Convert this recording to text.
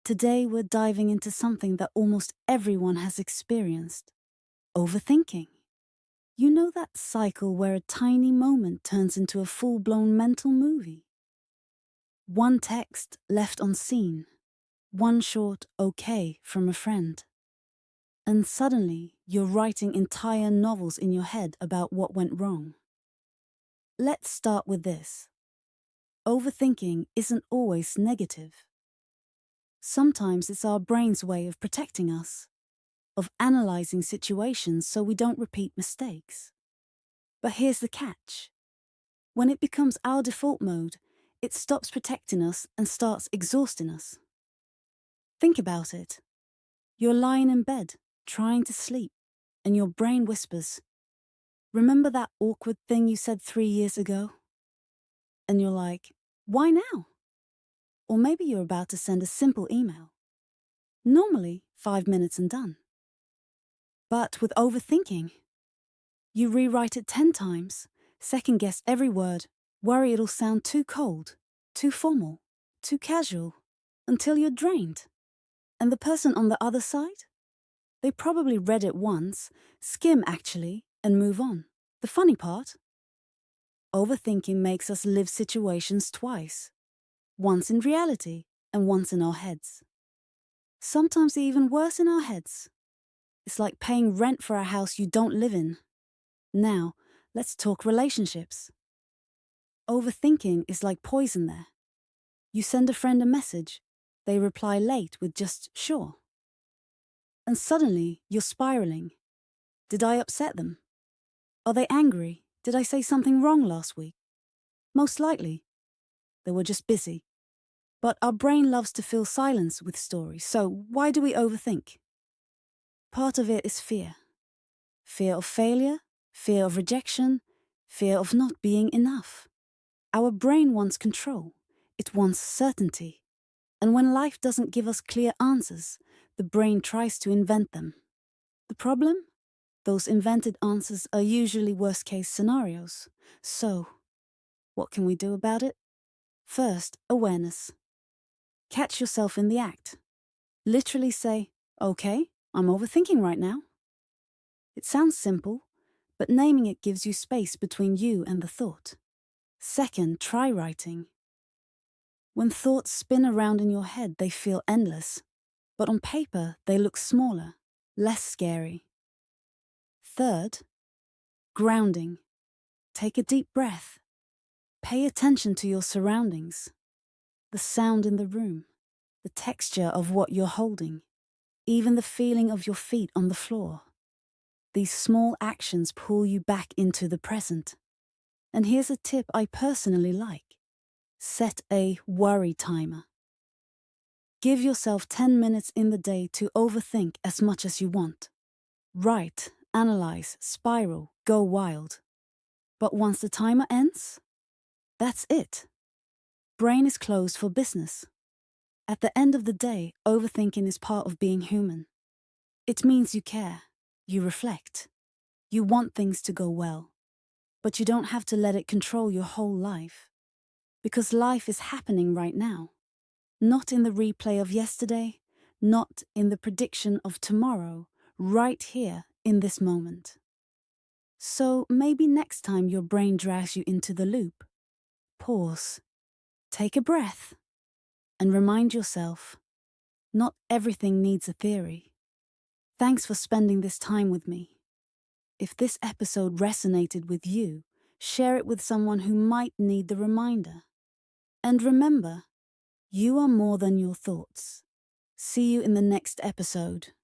Today we're diving into something that almost everyone has experienced: overthinking. You know that cycle where a tiny moment turns into a full-blown mental movie? One text left unseen, one short okay from a friend. And suddenly you're writing entire novels in your head about what went wrong. Let's start with this. Overthinking isn't always negative. Sometimes it's our brain's way of protecting us, of analyzing situations so we don't repeat mistakes. But here's the catch. When it becomes our default mode, it stops protecting us and starts exhausting us. Think about it. You're lying in bed, trying to sleep, and your brain whispers, "Remember that awkward thing you said 3 years ago?" And you're like, "Why now?" Or maybe you're about to send a simple email. Normally, 5 minutes and done. But with overthinking, you rewrite it 10 times, second guess every word, worry it'll sound too cold, too formal, too casual, until you're drained. And the person on the other side? They probably read it once, skim actually, and move on. The funny part? Overthinking makes us live situations twice. Once in reality, and once in our heads. Sometimes even worse in our heads. It's like paying rent for a house you don't live in. Now, let's talk relationships. Overthinking is like poison there. You send a friend a message, they reply late with just "sure." And suddenly, you're spiraling. Did I upset them? Are they angry? Did I say something wrong last week? Most likely, they were just busy. But our brain loves to fill silence with stories, so why do we overthink? Part of it is fear. Fear of failure, fear of rejection, fear of not being enough. Our brain wants control. It wants certainty. And when life doesn't give us clear answers, the brain tries to invent them. The problem? Those invented answers are usually worst-case scenarios. So, what can we do about it? First, awareness. Catch yourself in the act. Literally say, "Okay, I'm overthinking right now." It sounds simple, but naming it gives you space between you and the thought. Second, try writing. When thoughts spin around in your head, they feel endless, but on paper, they look smaller, less scary. Third, grounding. Take a deep breath. Pay attention to your surroundings, the sound in the room, the texture of what you're holding, even the feeling of your feet on the floor. These small actions pull you back into the present. And here's a tip I personally like. Set a worry timer. Give yourself 10 minutes in the day to overthink as much as you want. Write, analyze, spiral, go wild. But once the timer ends, that's it. Brain is closed for business. At the end of the day, overthinking is part of being human. It means you care, you reflect, you want things to go well, but you don't have to let it control your whole life. Because life is happening right now. Not in the replay of yesterday, not in the prediction of tomorrow, right here in this moment. So maybe next time your brain drags you into the loop, pause, take a breath, and remind yourself, not everything needs a theory. Thanks for spending this time with me. If this episode resonated with you, share it with someone who might need the reminder. And remember, you are more than your thoughts. See you in the next episode.